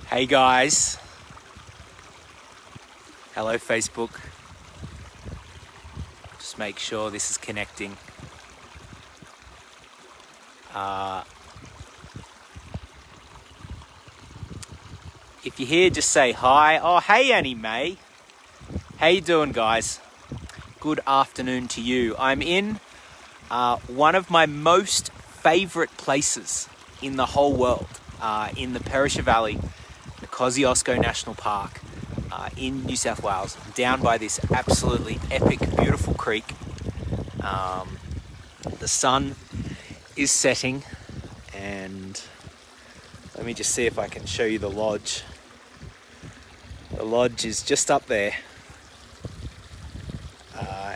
Hey guys. Hello Facebook. Just make sure this is connecting. If you're here, just say hi. Oh, hey Annie Mae. How you doing, guys? Good afternoon to you. I'm in one of my most favorite places in the whole world, in the Perisher Valley, the Kosciuszko National Park in New South Wales, down by this absolutely epic, beautiful creek. The sun is setting, and let me just see if I can show you the lodge. The lodge is just up there,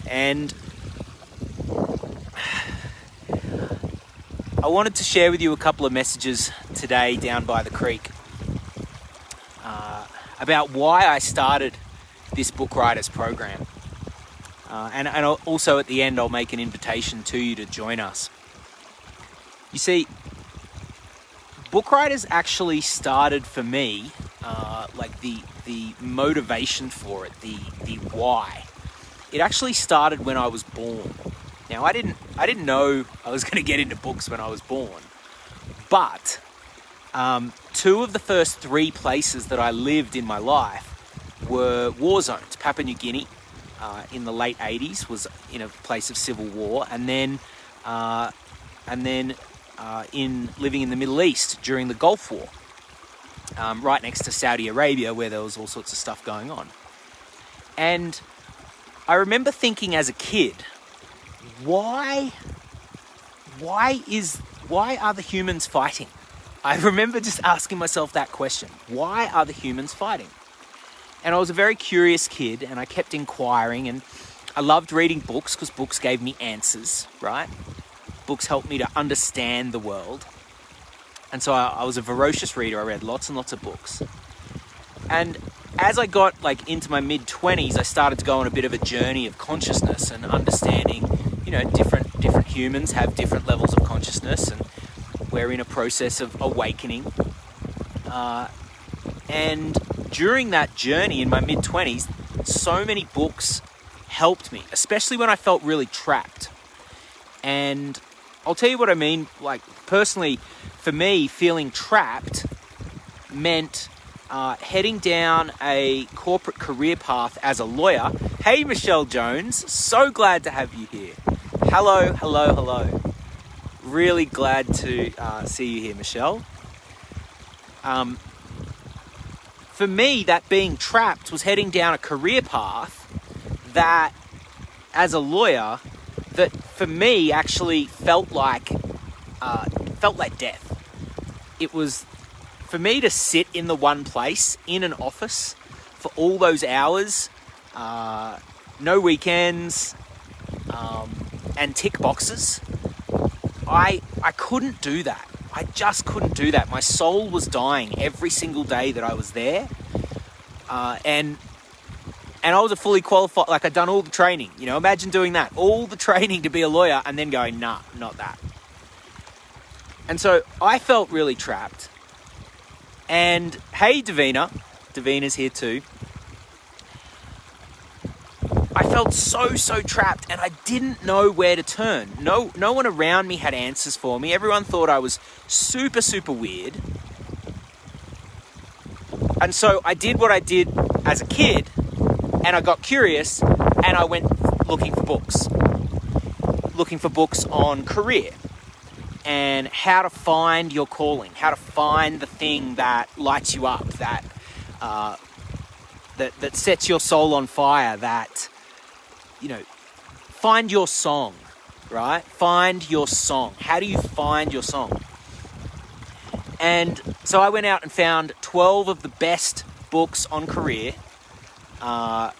and I wanted to share with you a couple of messages today down by the creek about why I started this Book Writers program. And also at the end, I'll make an invitation to you to join us. You see, Book Writers actually started for me, like the motivation for it, the why. It actually started when I was born. Now, I didn't know I was going to get into books when I was born, but two of the first three places that I lived in my life were war zones. Papua New Guinea in the late 80s was in a place of civil war, and then in living in the Middle East during the Gulf War, right next to Saudi Arabia, where there was all sorts of stuff going on. And I remember thinking as a kid, why are the humans fighting? I remember just asking myself that question. Why are the humans fighting? And I was a very curious kid, and I kept inquiring, and I loved reading books because books gave me answers, right? Books helped me to understand the world. And so I was a voracious reader. I read lots and lots of books. And as I got into my mid-20s, I started to go on a bit of a journey of consciousness and understanding, different humans have different levels of consciousness, and we're in a process of awakening. And during that journey in my mid-20s, so many books helped me, especially when I felt really trapped. And I'll tell you what I mean. Personally, for me, feeling trapped meant heading down a corporate career path as a lawyer. Hey, Michelle Jones, so glad to have you here. Hello. Really glad to see you here, Michelle. For me, that being trapped was heading down a career path that, as a lawyer, that for me actually felt like death. It was for me to sit in the one place in an office for all those hours, no weekends, and tick boxes. I couldn't do that. I just couldn't do that. My soul was dying every single day that I was there. And I was a fully qualified, I'd done all the training. Imagine doing that. All the training to be a lawyer and then going, nah, not that. And so I felt really trapped. And hey, Davina. Davina's here too. I felt so trapped, and I didn't know where to turn. No one around me had answers for me. Everyone thought I was super weird. And so I did what I did as a kid, and I got curious, and I went looking for books on career and how to find your calling, how to find the thing that lights you up, that sets your soul on fire, that, find your song, right? Find your song. How do you find your song? And so I went out and found 12 of the best books on career. By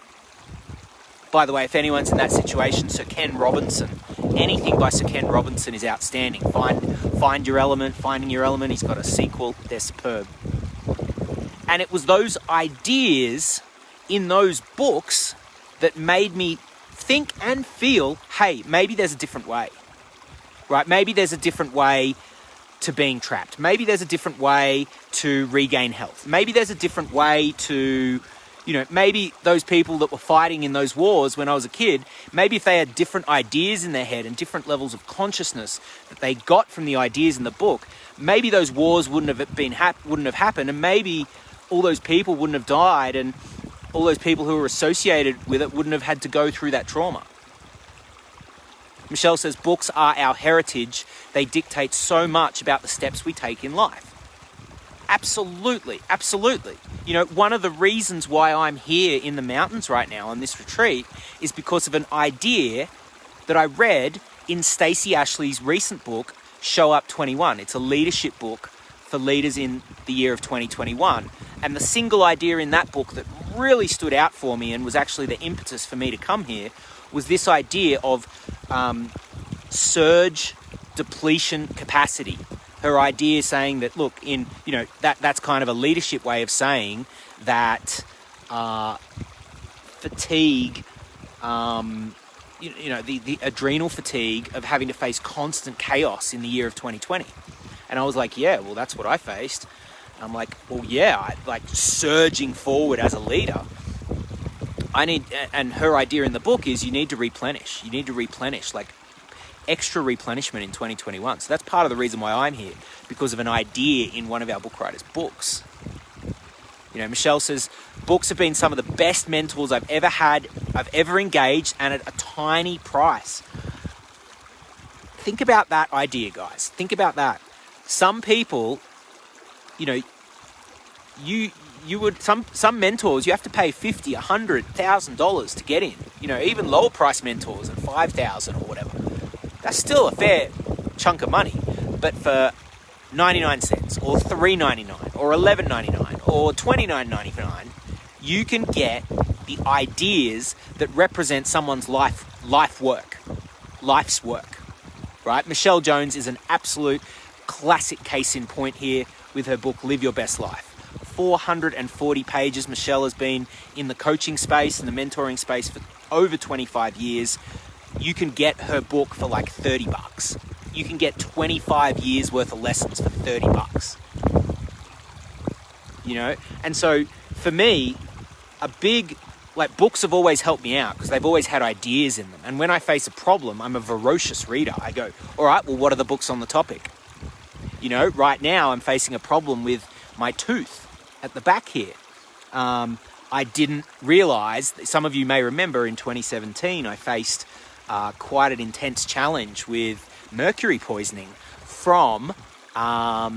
the way, if anyone's in that situation, Sir Ken Robinson, anything by Sir Ken Robinson is outstanding. Find Your Element, Finding Your Element. He's got a sequel. They're superb. And it was those ideas in those books that made me think and feel, hey, maybe there's a different way, right? Maybe there's a different way to being trapped. Maybe there's a different way to regain health. Maybe there's a different way to, maybe those people that were fighting in those wars when I was a kid, maybe if they had different ideas in their head and different levels of consciousness that they got from the ideas in the book, maybe those wars wouldn't have happened, and maybe all those people wouldn't have died, and all those people who were associated with it wouldn't have had to go through that trauma. Michelle says, books are our heritage. They dictate so much about the steps we take in life. Absolutely, absolutely. One of the reasons why I'm here in the mountains right now on this retreat is because of an idea that I read in Stacey Ashley's recent book, Show Up 21. It's a leadership book for leaders in the year of 2021. And the single idea in that book that really stood out for me and was actually the impetus for me to come here was this idea of surge depletion capacity. Her idea saying that, look, that's kind of a leadership way of saying that fatigue, the adrenal fatigue of having to face constant chaos in the year of 2020. And I was like, yeah, well, that's what I faced. And I'm like, well, yeah, like surging forward as a leader. And her idea in the book is you need to replenish. You need to replenish, like extra replenishment in 2021. So that's part of the reason why I'm here, because of an idea in one of our book writers' books. Michelle says, books have been some of the best mentors I've ever had, I've ever engaged, and at a tiny price. Think about that idea, guys. Think about that. Some people, some mentors, you have to pay $50,000, $100,000 to get in. Even lower price mentors at $5,000 or whatever. That's still a fair chunk of money. But for 99 cents or $3.99 or $11.99 or $29.99, you can get the ideas that represent someone's life's work, right? Michelle Jones is an absolute classic case in point here with her book, Live Your Best Life. 440 pages. Michelle has been in the coaching space and the mentoring space for over 25 years. You can get her book for like $30. You can get 25 years worth of lessons for $30. And so for me, books have always helped me out because they've always had ideas in them. And when I face a problem, I'm a voracious reader. I go, all right, well, what are the books on the topic? Right now I'm facing a problem with my tooth at the back here. I didn't realize, some of you may remember in 2017, I faced quite an intense challenge with mercury poisoning from a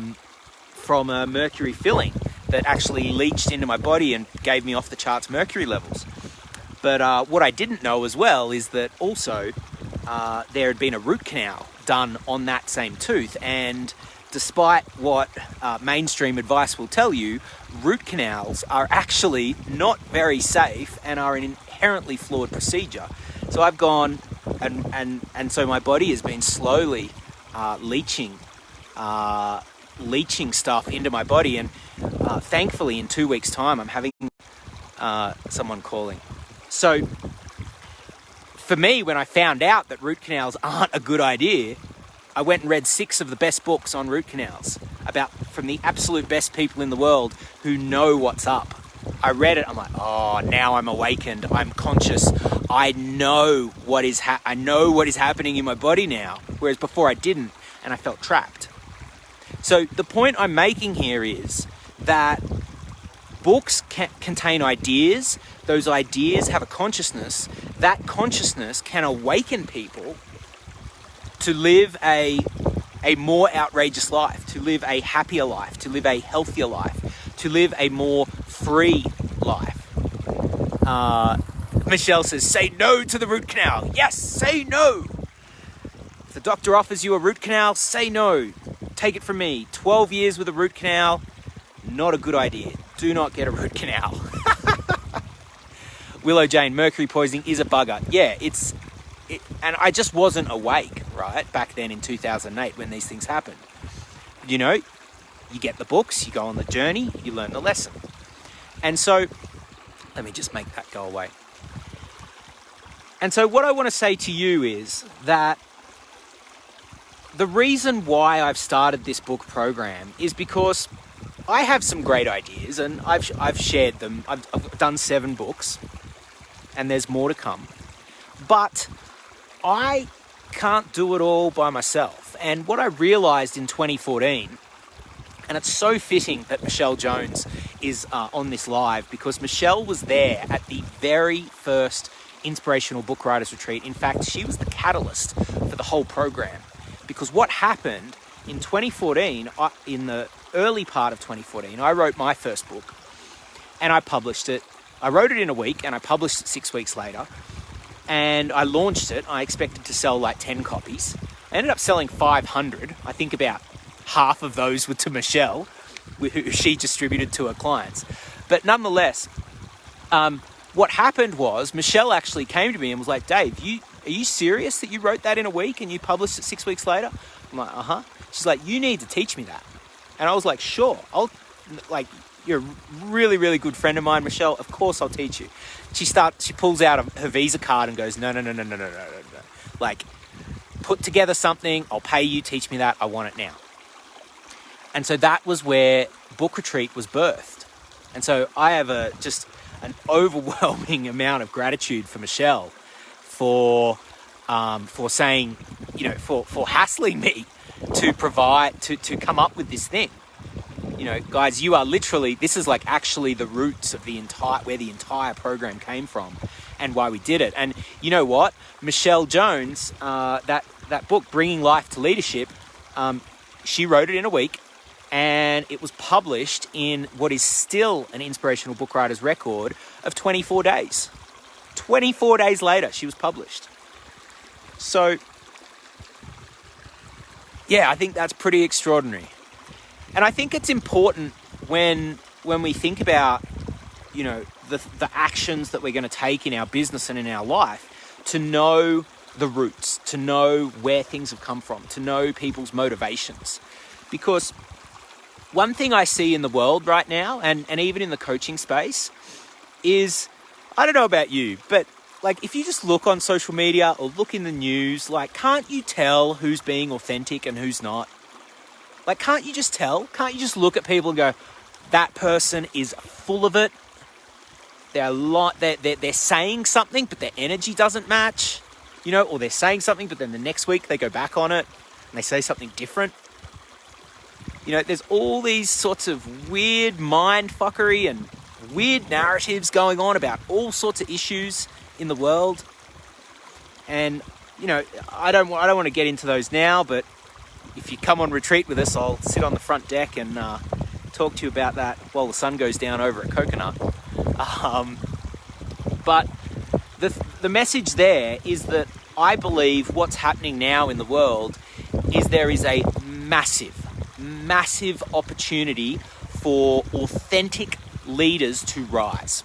mercury filling that actually leached into my body and gave me off the charts mercury levels. But what I didn't know as well is that also there had been a root canal done on that same tooth, and despite what mainstream advice will tell you, root canals are actually not very safe and are an inherently flawed procedure. So I've gone and so my body has been slowly leaching stuff into my body, and thankfully in 2 weeks' time I'm having someone calling. So for me, when I found out that root canals aren't a good idea, I went and read 6 of the best books on root canals from the absolute best people in the world who know what's up. I read it, I'm like, oh, now I'm awakened, I'm conscious, I know what is happening in my body now, whereas before I didn't, and I felt trapped. So the point I'm making here is that books contain ideas, those ideas have a consciousness, that consciousness can awaken people to live a more outrageous life, to live a happier life, to live a healthier life, to live a more free life. Michelle says, say no to the root canal. Yes, say no. If the doctor offers you a root canal, say no. Take it from me. 12 years with a root canal, not a good idea. Do not get a root canal. Willow Jane, mercury poisoning is a bugger. Yeah, and I just wasn't awake, right, back then in 2008 when these things happened. You get the books, you go on the journey, you learn the lesson. And so, let me just make that go away. And so what I want to say to you is that the reason why I've started this book program is because I have some great ideas, and I've shared them. I've done 7 books, and there's more to come. But I can't do it all by myself. And what I realized in 2014, and it's so fitting that Michelle Jones is on this live, because Michelle was there at the very first Inspirational Book Writers Retreat. In fact, she was the catalyst for the whole program. Because what happened in 2014, in the early part of 2014, I wrote my first book and I published it. I wrote it in a week and I published it 6 weeks later. And I launched it. I expected to sell like 10 copies. I ended up selling 500. I think about half of those were to Michelle, who she distributed to her clients. But nonetheless, what happened was Michelle actually came to me and was like, Dave, are you serious that you wrote that in a week and you published it 6 weeks later? I'm like, uh-huh. She's like, you need to teach me that. And I was like, sure. You're a really, really good friend of mine, Michelle. Of course I'll teach you. She pulls out her Visa card and goes, no. Like, put together something. I'll pay you. Teach me that. I want it now. And so that was where Book Retreat was birthed. And so I have just an overwhelming amount of gratitude for Michelle for saying, for hassling me to provide, to come up with this thing. Guys, you are literally, this is like actually the roots of where the entire program came from and why we did it. And you know what? Michelle Jones, that book, Bringing Life to Leadership, she wrote it in a week and it was published in what is still an Inspirational Book Writers record of 24 days. 24 days later, she was published. So, yeah, I think that's pretty extraordinary. And I think it's important when we think about, the actions that we're going to take in our business and in our life, to know the roots, to know where things have come from, to know people's motivations. Because one thing I see in the world right now, and even in the coaching space, is, I don't know about you, but like if you just look on social media or look in the news, like can't you tell who's being authentic and who's not? Like, can't you just tell? Can't you just look at people and go, that person is full of it. They're saying something, but their energy doesn't match, or they're saying something, but then the next week they go back on it and they say something different. There's all these sorts of weird mind fuckery and weird narratives going on about all sorts of issues in the world. And, I don't want to get into those now, but if you come on retreat with us, I'll sit on the front deck and talk to you about that while the sun goes down over at Coconut. But the message there is that I believe what's happening now in the world is there is a massive opportunity for authentic leaders to rise.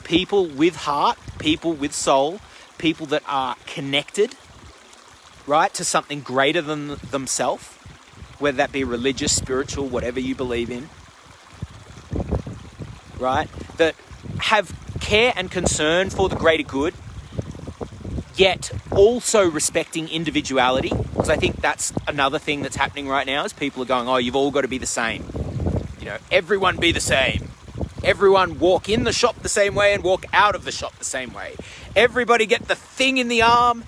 People with heart, people with soul, people that are connected, right, to something greater than themselves, whether that be religious, spiritual, whatever you believe in, right, that have care and concern for the greater good, yet also respecting individuality. Because I think that's another thing that's happening right now is people are going, oh, you've all got to be the same. Everyone be the same. Everyone walk in the shop the same way and walk out of the shop the same way. Everybody get the thing in the arm.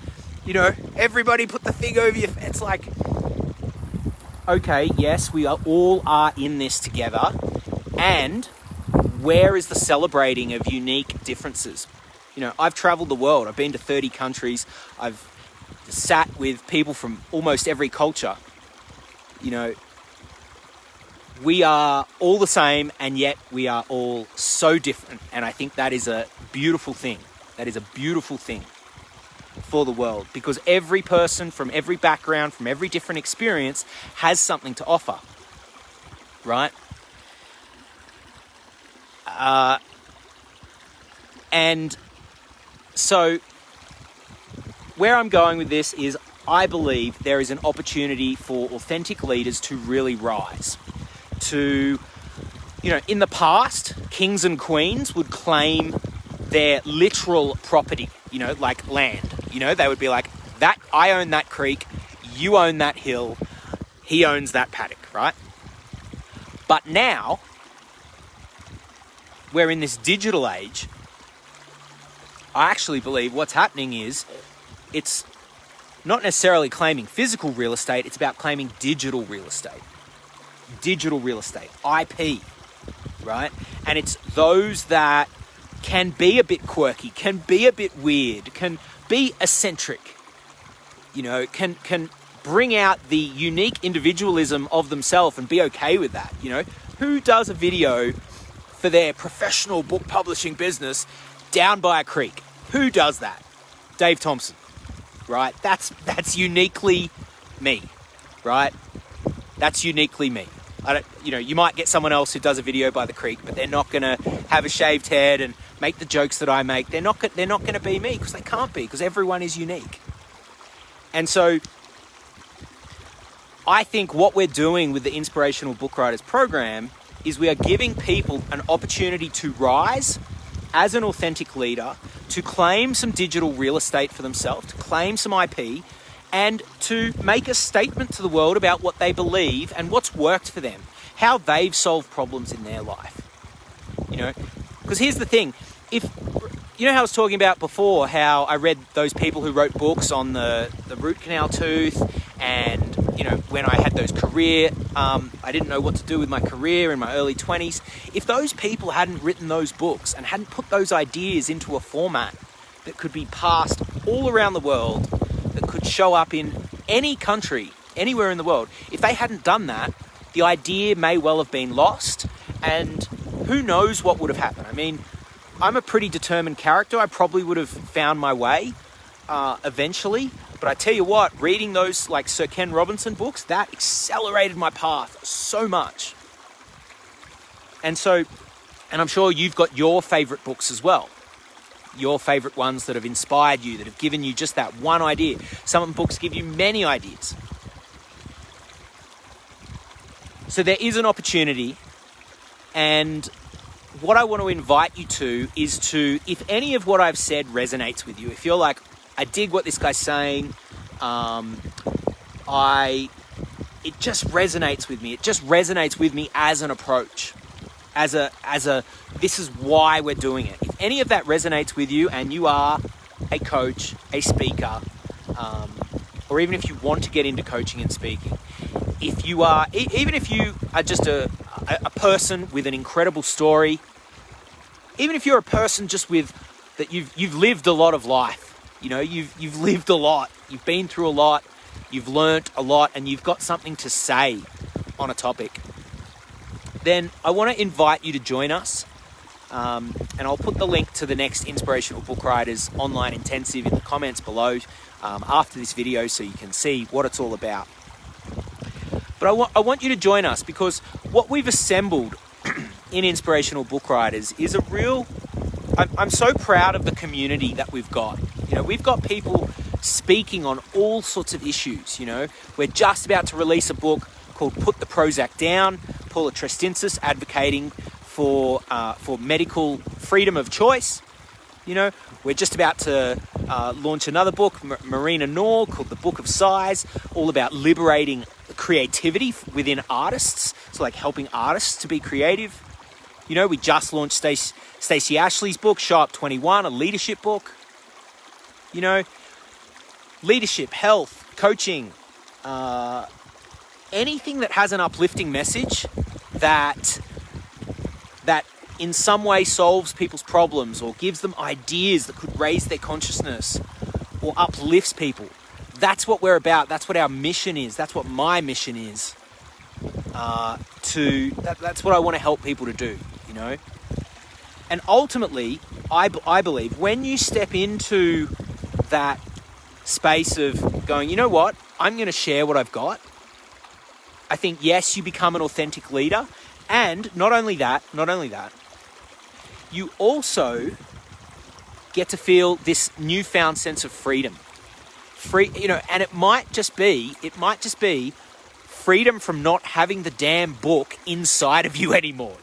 Everybody put the thing over your... It's like, okay, yes, we all are in this together. And where is the celebrating of unique differences? I've traveled the world. I've been to 30 countries. I've sat with people from almost every culture. We are all the same, and yet we are all so different. And I think that is a beautiful thing. That is a beautiful thing for the world, because every person from every background, from every different experience has something to offer, right? And so where I'm going with this is I believe there is an opportunity for authentic leaders to really rise. To, in the past, kings and queens would claim their literal property, like land. They would be like, that I own that creek, You own that hill. He owns that paddock, right? But now, we're in this digital age. I actually believe what's happening is it's not necessarily claiming physical real estate, it's about claiming digital real estate. Digital real estate, IP, right? And it's those that can be a bit quirky, can be a bit weird, can be eccentric, can bring out the unique individualism of themselves and be okay with that, Who does a video for their professional book publishing business down by a creek? Who does that? Dave Thompson, right? That's uniquely me, right? That's uniquely me. You might get someone else who does a video by the creek, but they're not going to have a shaved head and make the jokes that I make. They're not going to be me, because they can't be, because everyone is unique. And so I think what we're doing with the Inspirational Book Writers program is we are giving people an opportunity to rise as an authentic leader, to claim some digital real estate for themselves, to claim some IP, and to make a statement to the world about what they believe and what's worked for them, how they've solved problems in their life. Because here's the thing, how I was talking about before, how I read those people who wrote books on the root canal tooth, and when I had those I didn't know what to do with my career in my early 20s. If those people hadn't written those books and hadn't put those ideas into a format that could be passed all around the world, that could show up in any country, anywhere in the world, if they hadn't done that, the idea may well have been lost, and who knows what would have happened. I mean, I'm a pretty determined character. I probably would have found my way eventually. But I tell you what, reading those like Sir Ken Robinson books, that accelerated my path so much. And I'm sure you've got your favorite books as well. Your favorite ones that have inspired you, that have given you just that one idea. Some books give you many ideas. So there is an opportunity, and what I want to invite you to is to, if any of what I've said resonates with you, if you're like, I dig what this guy's saying, it just resonates with me. It just resonates with me as an approach, as a, this is why we're doing it. If any of that resonates with you, and you are a coach, a speaker, or even if you want to get into coaching and speaking, if you are, even if you are just a person with an incredible story, even if you're a person just with that, you've lived a lot of life. You've lived a lot, you've been through a lot, you've learnt a lot, and you've got something to say on a topic, then I want to invite you to join us. And I'll put the link to the next Inspirational Book Writers online intensive in the comments below after this video, so you can see what it's all about. But I want you to join us, because what we've assembled in Inspirational Book Writers is a real... I'm so proud of the community that we've got. We've got people speaking on all sorts of issues. We're just about to release a book called Put the Prozac Down, Paula Trestinsis, advocating for medical freedom of choice. We're just about to launch another book, Marina Noor, called The Book of Size, all about liberating creativity within artists. So like helping artists to be creative. We just launched Stacey Ashley's book, Show Up 21, a leadership book. Leadership, health, coaching, anything that has an uplifting message that in some way solves people's problems or gives them ideas that could raise their consciousness or uplifts people. That's what we're about. That's what our mission is. That's what my mission is. That's what I want to help people to do, And ultimately, I believe when you step into that space of going, you know what, I'm going to share what I've got, I think, yes, you become an authentic leader. And not only that, you also get to feel this newfound sense of freedom. And it might just be freedom from not having the damn book inside of you anymore.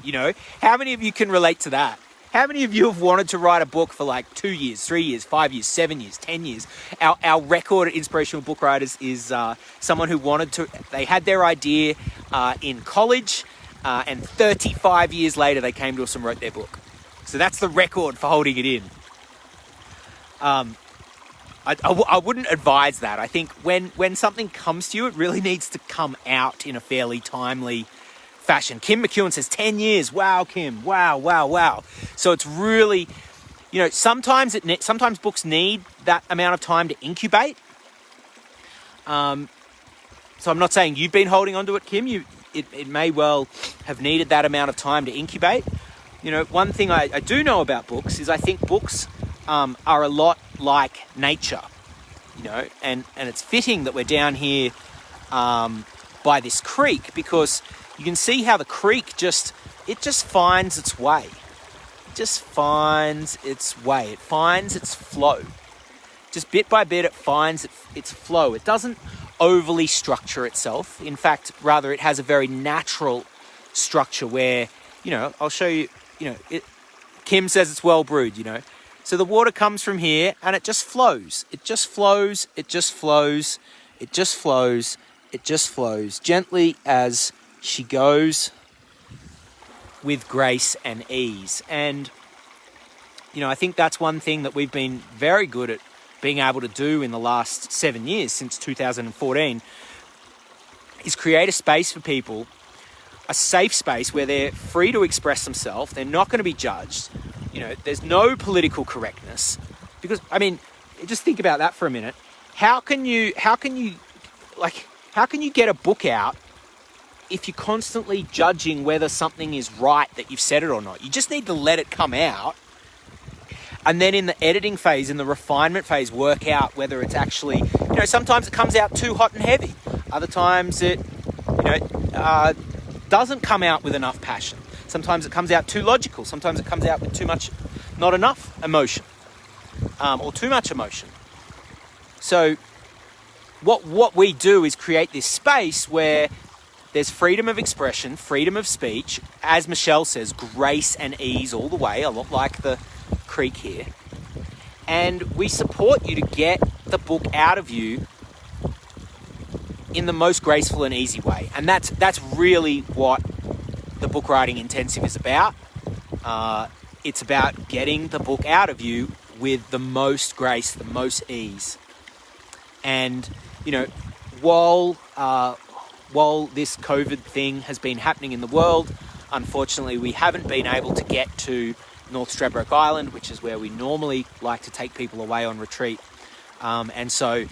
How many of you can relate to that? How many of you have wanted to write a book for like 2 years, 3 years, 5 years, 7 years, 10 years? Our record at Inspirational Book Writers is someone who wanted to, they had their idea in college, and 35 years later they came to us and wrote their book. So that's the record for holding it in. I wouldn't advise that. I think when something comes to you, it really needs to come out in a fairly timely fashion. Kim McEwen says 10 years. Wow, Kim. Wow. So it's really, sometimes books need that amount of time to incubate. So I'm not saying you've been holding on to it, Kim. It may well have needed that amount of time to incubate. One thing I do know about books is I think books are a lot like nature, and it's fitting that we're down here by this creek, because you can see how the creek just finds its way. It finds its flow. Just bit by bit, it finds its flow. It doesn't overly structure itself. In fact, rather, it has a very natural structure where, I'll show you, Kim says it's well brewed, So the water comes from here and it just flows. It just flows gently as she goes, with grace and ease. And, I think that's one thing that we've been very good at being able to do in the last 7 years, since 2014, is create a space for people, a safe space where they're free to express themselves. They're not going to be judged. There's no political correctness, because, just think about that for a minute. How can you get a book out if you're constantly judging whether something is right that you've said it or not? You just need to let it come out. And then in the editing phase, in the refinement phase, work out whether it's actually, sometimes it comes out too hot and heavy. Other times it, doesn't come out with enough passion. Sometimes it comes out too logical. Sometimes it comes out with not enough emotion, or too much emotion. So what we do is create this space where there's freedom of expression, freedom of speech, as Michelle says, grace and ease all the way, a lot like the creek here. And we support you to get the book out of you in the most graceful and easy way. And that's really what the book writing intensive is about. It's about getting the book out of you with the most grace, the most ease. And, while this COVID thing has been happening in the world, unfortunately, we haven't been able to get to North Stradbroke Island, which is where we normally like to take people away on retreat. And so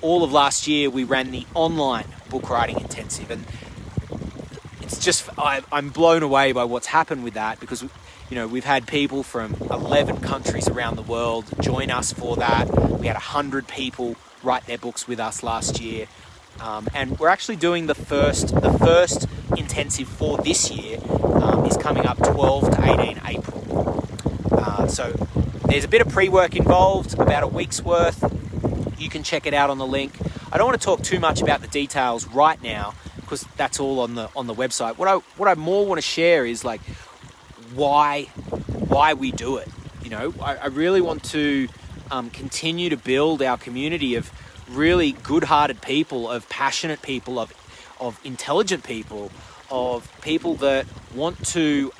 all of last year, we ran the online book writing intensive. And it's just, I'm blown away by what's happened with that, because, we've had people from 11 countries around the world join us for that. We had 100 people write their books with us last year. And we're actually doing the first intensive for this year is coming up 12 to 18 April. So there's a bit of pre-work involved, about a week's worth. You can check it out on the link. I don't want to talk too much about the details right now, because that's all on the website. What I more want to share is like why we do it. I really want to continue to build our community of really good-hearted people, of passionate people, of intelligent people, of people that want to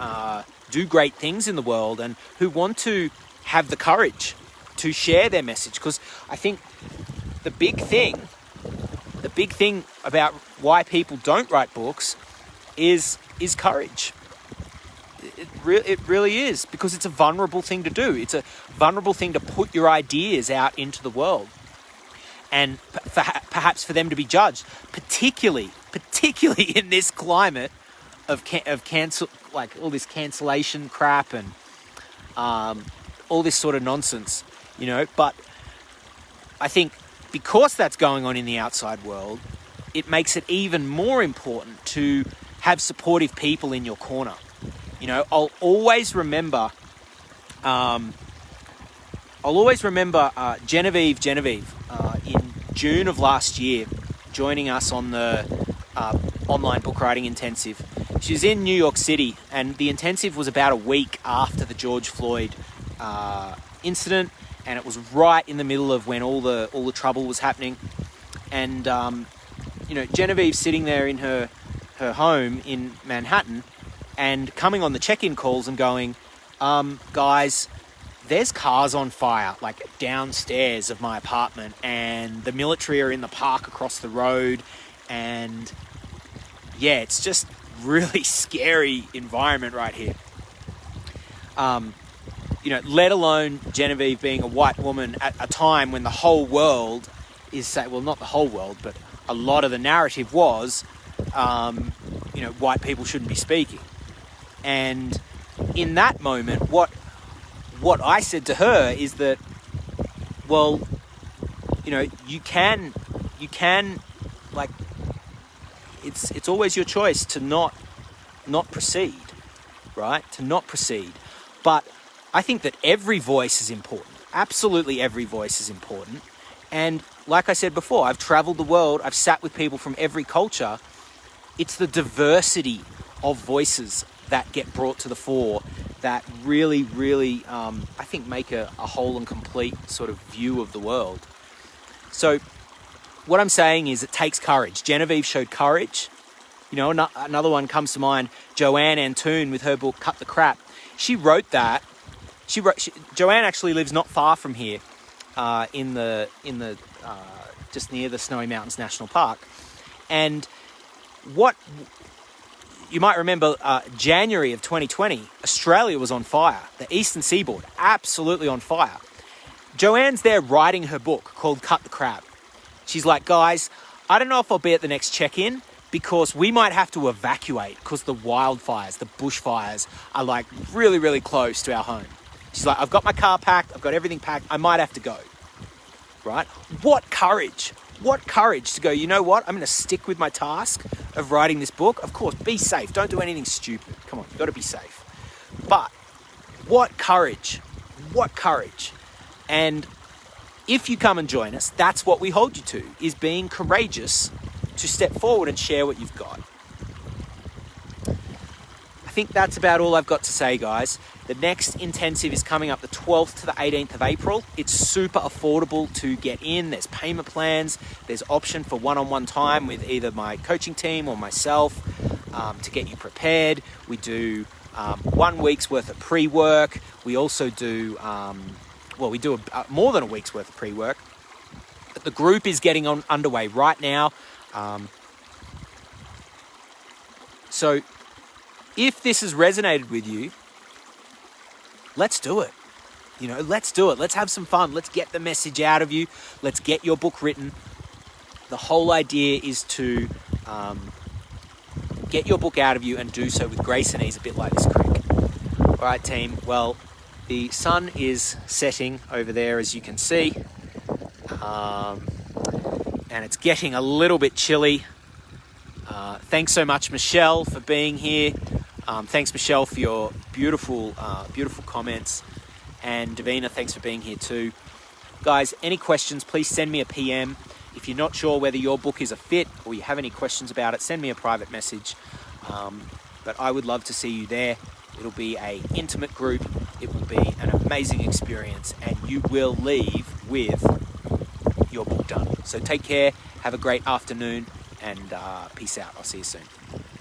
do great things in the world and who want to have the courage to share their message. Because I think the big thing about why people don't write books is courage. It really is, because it's a vulnerable thing to do. It's a vulnerable thing to put your ideas out into the world, and perhaps for them to be judged, particularly in this climate of cancel, like all this cancellation crap and all this sort of nonsense, But I think because that's going on in the outside world, it makes it even more important to have supportive people in your corner. I'll always remember Genevieve in June of last year joining us on the online book writing intensive. She was in New York City, and the intensive was about a week after the George Floyd incident, and it was right in the middle of when all the trouble was happening. And Genevieve's sitting there in her home in Manhattan, and coming on the check-in calls and going, guys, there's cars on fire, like downstairs of my apartment, and the military are in the park across the road, and yeah, it's just really scary environment right here. Let alone Genevieve being a white woman at a time when the whole world is saying, well, not the whole world, but a lot of the narrative was, white people shouldn't be speaking. And in that moment, what I said to her is that, well, you can, like, it's always your choice to not proceed, right? To not proceed. But I think that every voice is important. Absolutely every voice is important. And like I said before, I've traveled the world. I've sat with people from every culture. It's the diversity of voices that get brought to the fore that really, really, I think, make a whole and complete sort of view of the world. So what I'm saying is it takes courage. Genevieve showed courage. Another one comes to mind, Joanne Antoon with her book, Cut the Crap. She wrote that. Joanne actually lives not far from here, in the just near the Snowy Mountains National Park. And what you might remember, January of 2020, Australia was on fire. The eastern seaboard, absolutely on fire. Joanne's there writing her book called Cut the Crap. She's like, guys, I don't know if I'll be at the next check-in because we might have to evacuate because the wildfires, the bushfires are like really, really close to our home. She's like, I've got my car packed. I've got everything packed. I might have to go. Right? What courage. What courage to go, you know what? I'm going to stick with my task of writing this book. Of course, be safe. Don't do anything stupid. Come on, you've got to be safe. But what courage. What courage. And if you come and join us, that's what we hold you to, is being courageous to step forward and share what you've got. I think that's about all I've got to say, guys. The next intensive is coming up the 12th to the 18th of April. It's super affordable to get in. There's payment plans. There's option for one-on-one time with either my coaching team or myself to get you prepared. We do 1 week's worth of pre-work. We also do, we do more than a week's worth of pre-work. But the group is getting underway right now. So if this has resonated with you, let's do it. Let's do it. Let's have some fun. Let's get the message out of you. Let's get your book written. The whole idea is to get your book out of you and do so with grace and ease, a bit like this creek. All right, team. Well, the sun is setting over there, as you can see. And it's getting a little bit chilly. Thanks so much, Michelle, for being here. Thanks, Michelle, for your beautiful comments. And Davina, thanks for being here too. Guys, any questions, please send me a PM. If you're not sure whether your book is a fit or you have any questions about it, send me a private message. But I would love to see you there. It'll be an intimate group. It will be an amazing experience, and you will leave with your book done. So take care. Have a great afternoon, and peace out. I'll see you soon.